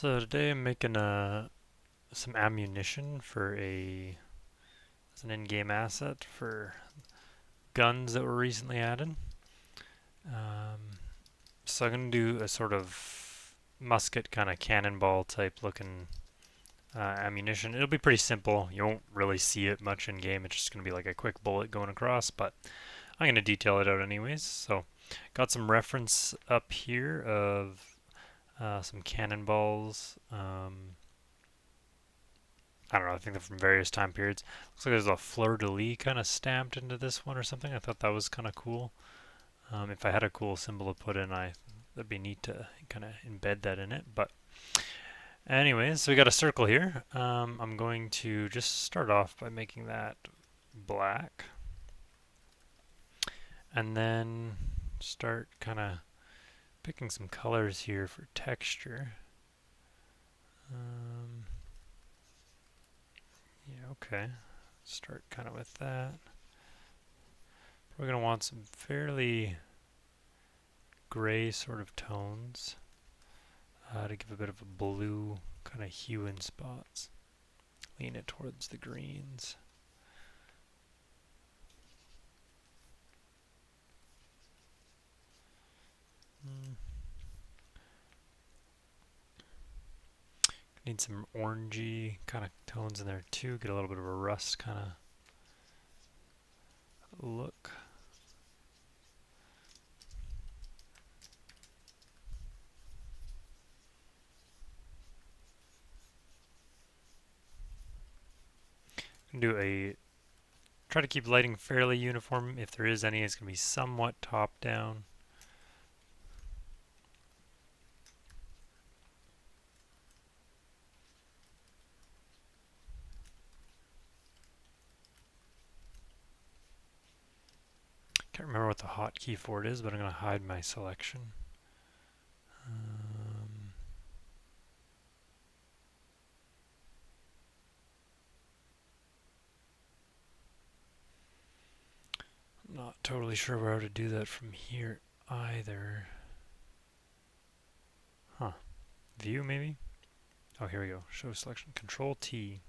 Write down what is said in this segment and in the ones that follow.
So today I'm making some ammunition for as an in-game asset for guns that were recently added. Um, so I'm gonna do a sort of musket kind of cannonball type looking ammunition. It'll be pretty simple. You won't really see it much in game. It's just gonna be like a quick bullet going across, but I'm gonna detail it out anyways. So got some reference up here of some cannonballs. I don't know, I think they're from various time periods. Looks like there's a fleur-de-lis kind of stamped into this one or something. I thought that was kind of cool. If I had a cool symbol to put in, that'd be neat to kind of embed that in it. But anyways, so we got a circle here. I'm going to just start off by making that black. And then start kind of picking some colors here for texture. Yeah, okay. Start kind of with that. We're going to want some fairly gray sort of tones to give a bit of a blue kind of hue in spots. Lean it towards the greens. Need some orangey kind of tones in there too. Get a little bit of a rust kind of look. Try to keep lighting fairly uniform. If there is any, it's going to be somewhat top down. Can't remember what the hotkey for it is, but I'm going to hide my selection. Not totally sure where to do that from here either. Huh. View maybe? Oh, here we go. Show selection. Control T.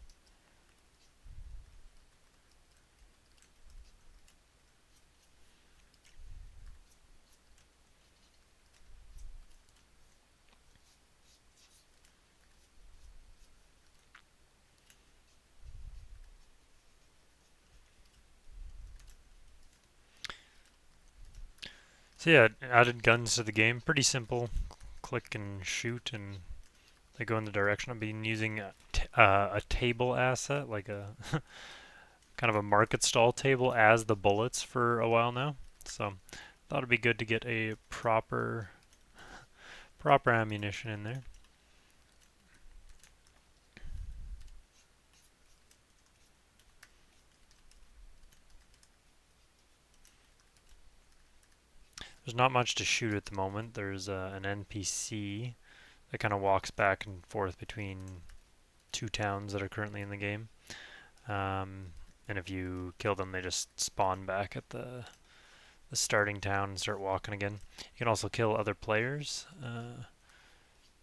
So yeah, added guns to the game. Pretty simple. Click and shoot, and they go in the direction. I've been using a table asset, like a kind of a market stall table, as the bullets for a while now. So thought it'd be good to get a proper ammunition in there. There's not much to shoot at the moment. There's an NPC that kind of walks back and forth between two towns that are currently in the game. And if you kill them, they just spawn back at the starting town and start walking again. You can also kill other players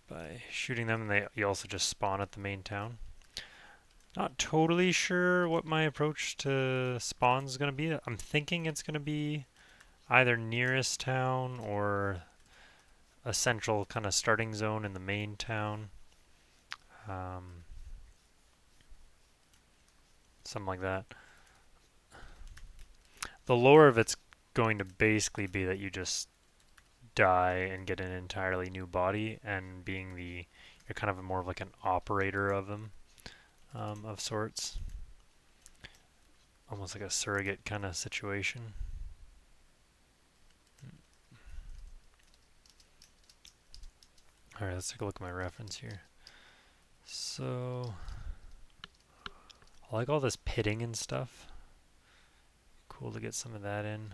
by shooting them, and you also just spawn at the main town. Not totally sure what my approach to spawns is going to be. I'm thinking it's going to be either nearest town or a central kind of starting zone in the main town. Something like that. The lore of it's going to basically be that you just die and get an entirely new body, and you're kind of more of like an operator of them, of sorts. Almost like a surrogate kind of situation. Alright, let's take a look at my reference here. So, I like all this pitting and stuff. Cool to get some of that in.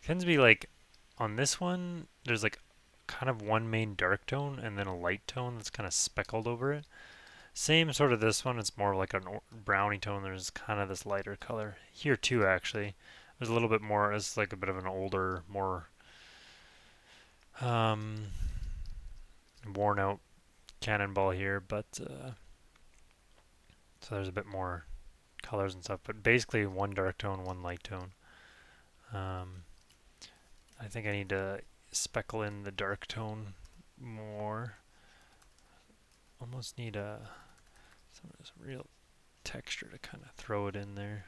Tends to be like, on this one, there's like kind of one main dark tone and then a light tone that's kind of speckled over it. Same sort of this one, it's more like a brownie tone. There's kind of this lighter color. Here too, actually. There's a little bit more, it's like a bit of an older, more worn out cannonball here, but so there's a bit more colors and stuff. But basically, one dark tone, one light tone. I think I need to speckle in the dark tone more. Almost need some real texture to kind of throw it in there.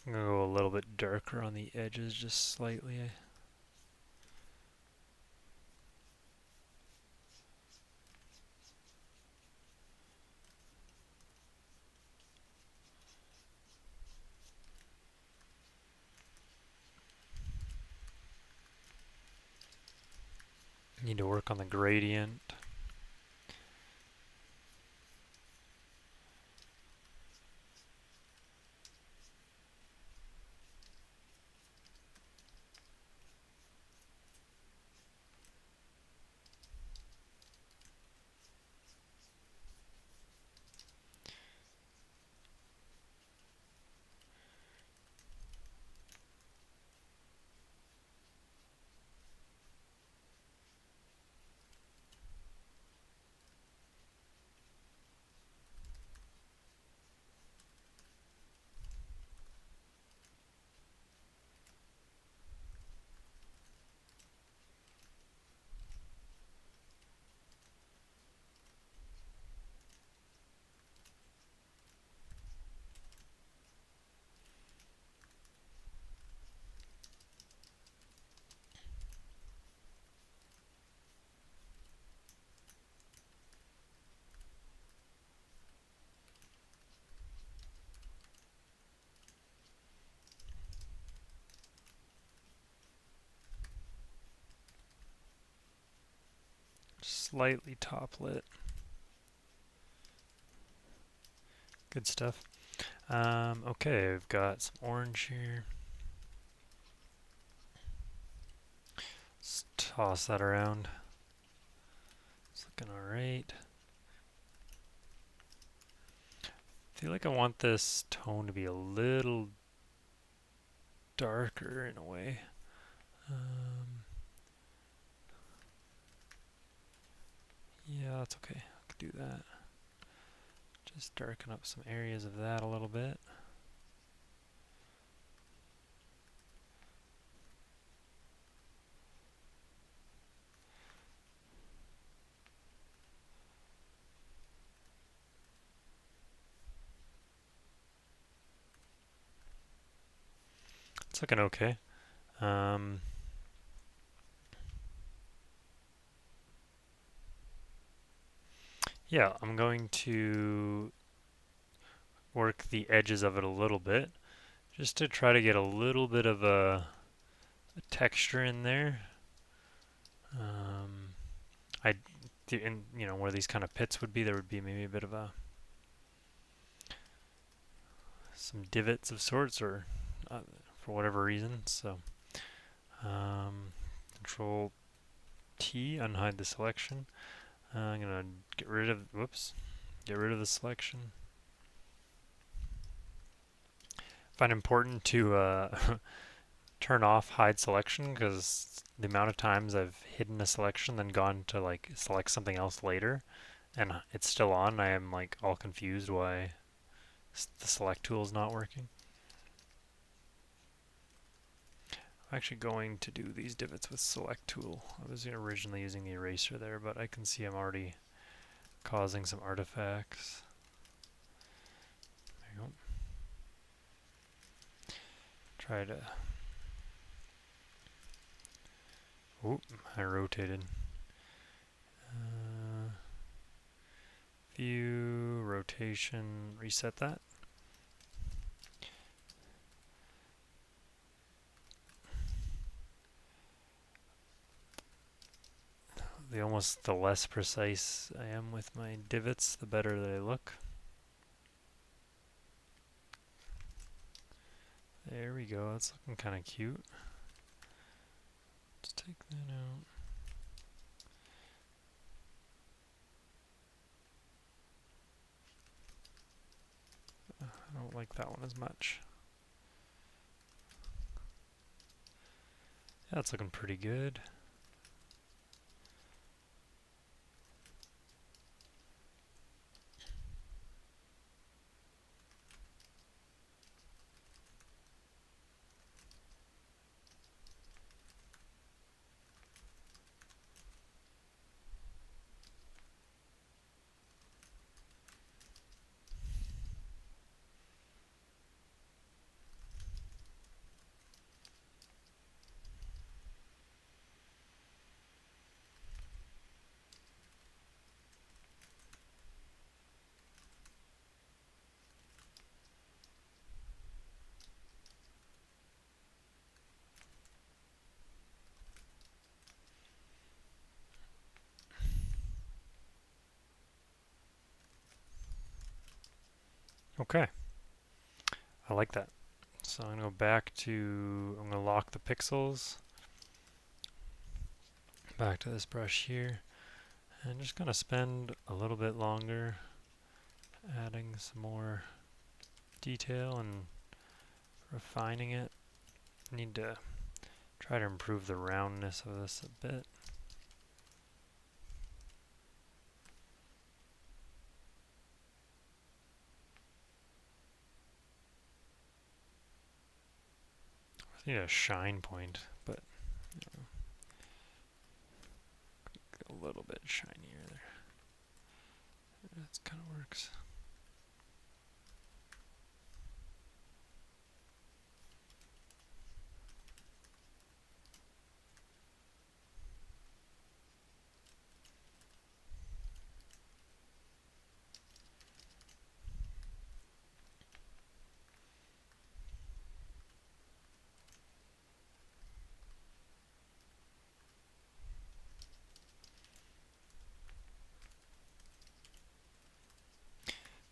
I'm going to go a little bit darker on the edges, just slightly. Need to work on the gradient. Slightly top lit. Good stuff. Okay, I've got some orange here. Let's toss that around. It's looking alright. I feel like I want this tone to be a little darker in a way. Yeah, that's okay. I could do that. Just darken up some areas of that a little bit. It's looking okay. Yeah, I'm going to work the edges of it a little bit, just to try to get a little bit of a texture in there. Where these kind of pits would be, there would be maybe a bit of some divots of sorts, or for whatever reason. So, Control T, unhide the selection. I'm gonna get rid of the selection. I find it important to turn off hide selection, because the amount of times I've hidden a selection then gone to like select something else later and it's still on, I am like all confused why the select tool is not working. I'm actually going to do these divots with select tool. I was originally using the eraser there, but I can see I'm already causing some artifacts. There you go. Try to... Oop, I rotated. View, rotation, reset that. The less precise I am with my divots, the better they look. There there we go. That's looking kind of cute. Let's take that out. I don't like that one as much. Yeah, that's looking pretty good. Okay, I like that. So I'm going to go back to, I'm going to lock the pixels. Back to this brush here. And just going to spend a little bit longer adding some more detail and refining it. Need to try to improve the roundness of this a bit. I need a shine point, but you know, a little bit shinier there. That kind of works.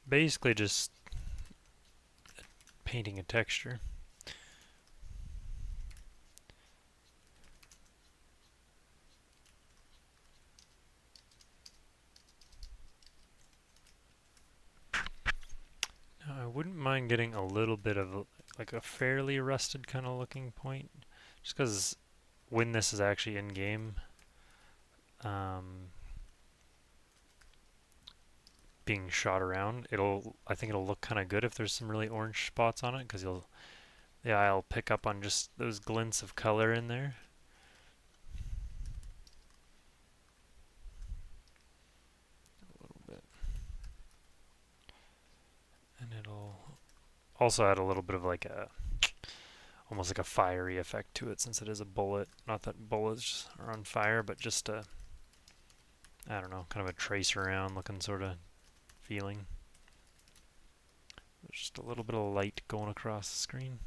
Basically just painting a texture. Now I wouldn't mind getting a little bit of like a fairly rusted kind of looking point, just because when this is actually in game, being shot around, I think it'll look kind of good if there's some really orange spots on it, because the eye will pick up on just those glints of color in there. A little bit. And it'll also add a little bit of like a, almost like a fiery effect to it, since it is a bullet. Not that bullets are on fire, but just a, I don't know, kind of a trace around looking sort of feeling. There's just a little bit of light going across the screen.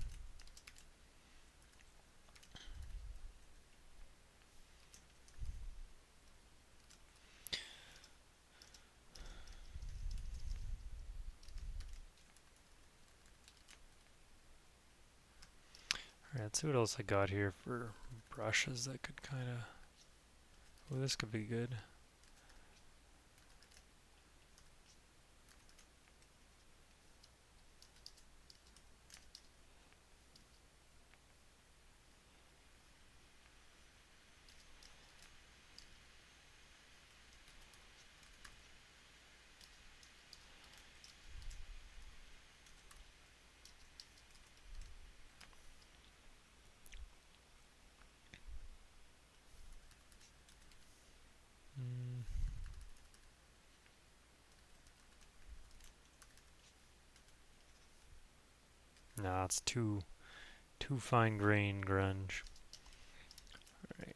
Alright, let's see what else I got here for brushes that could kind of... Oh, this could be good. Nah, it's too fine grained grunge. Alright.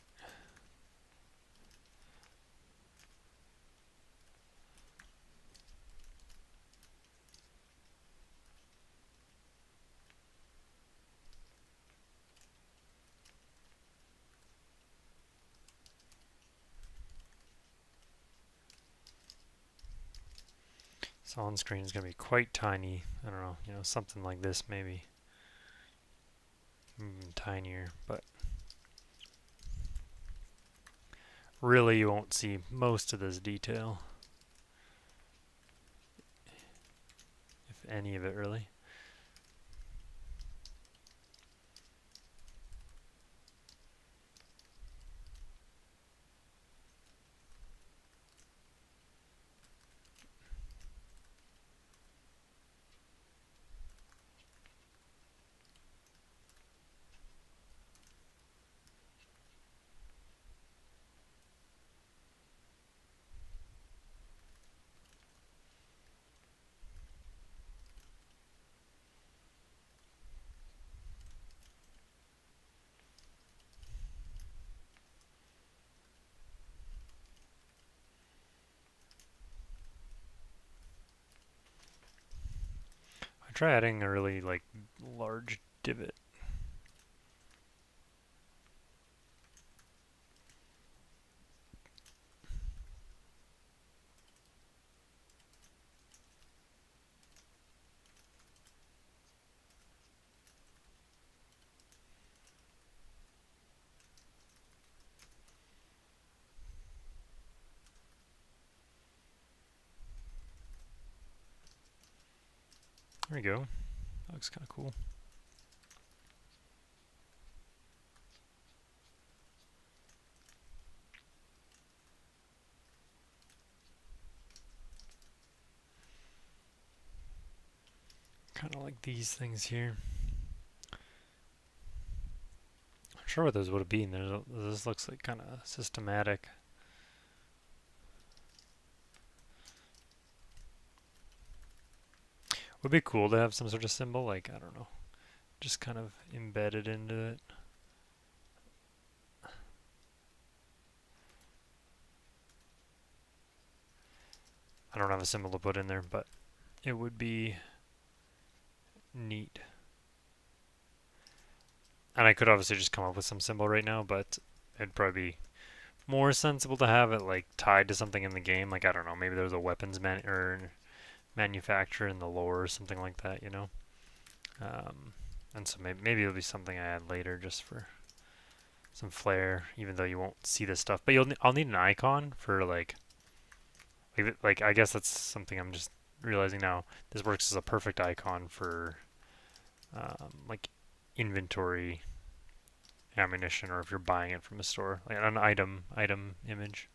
So on screen is going to be quite tiny. I don't know, something like this maybe. even tinier, but really you won't see most of this detail, if any of it really. I try adding a really like large divot. There we go. That looks kind of cool. Kind of like these things here. Not sure what those would have been. This looks like kind of systematic. Would be cool to have some sort of symbol, like, I don't know, just kind of embedded into it. I don't have a symbol to put in there, but it would be neat. And I could obviously just come up with some symbol right now, but it'd probably be more sensible to have it like tied to something in the game. Like, I don't know, maybe there's a weapons manufacturer in the lore or something like that, you know. And so maybe it'll be something I add later just for some flair, even though you won't see this stuff. But I'll need an icon for like I guess that's something I'm just realizing now. This works as a perfect icon for like inventory ammunition, or if you're buying it from a store, like an item image.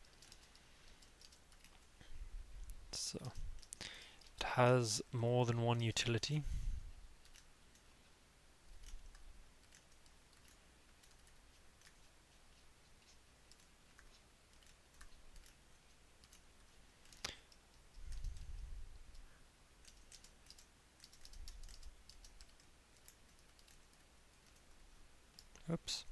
So it has more than one utility. Oops.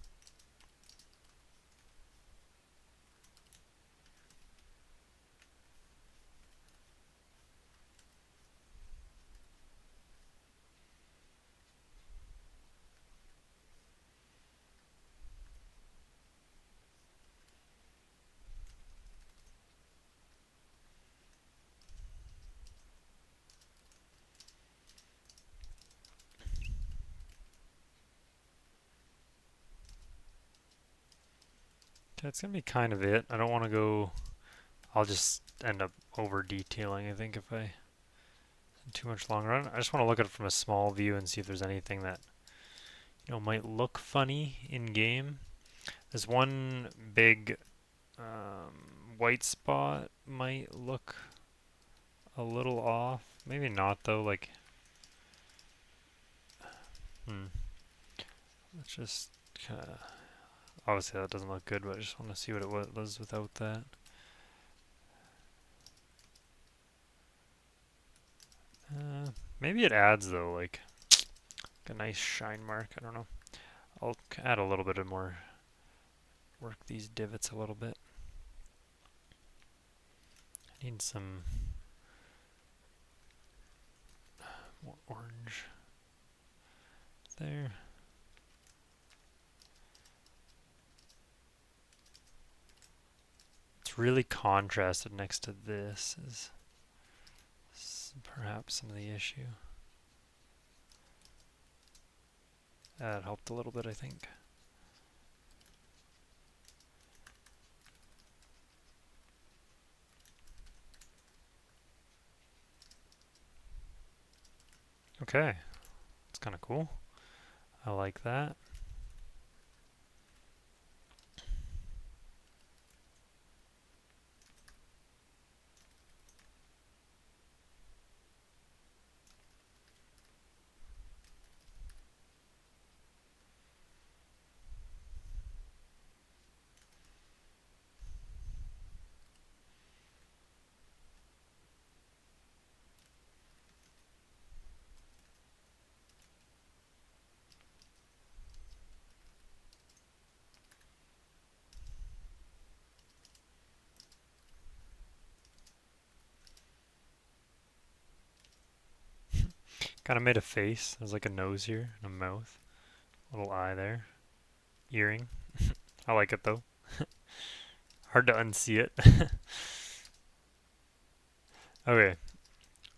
That's gonna be kind of it. I don't want to go. I'll just end up over detailing, I think, if I too much long run. I just want to look at it from a small view and see if there's anything that might look funny in game. There's one big white spot might look a little off. Maybe not though. Like, let's just kind of. Obviously that doesn't look good, but I just want to see what it was without that. Maybe it adds though, like a nice shine mark. I don't know. I'll add a little bit of more. Work these divots a little bit. I need some more orange there. It's really contrasted next to this is perhaps some of the issue. That helped a little bit, I think. Okay, it's kind of cool. I like that. Kind of made a face. There's like a nose here and a mouth. Little eye there. Earring. I like it though. Hard to unsee it. Okay,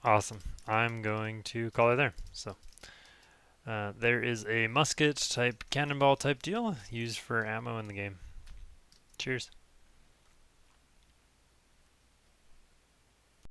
awesome. I'm going to call it there. So there is a musket type cannonball type deal used for ammo in the game. Cheers.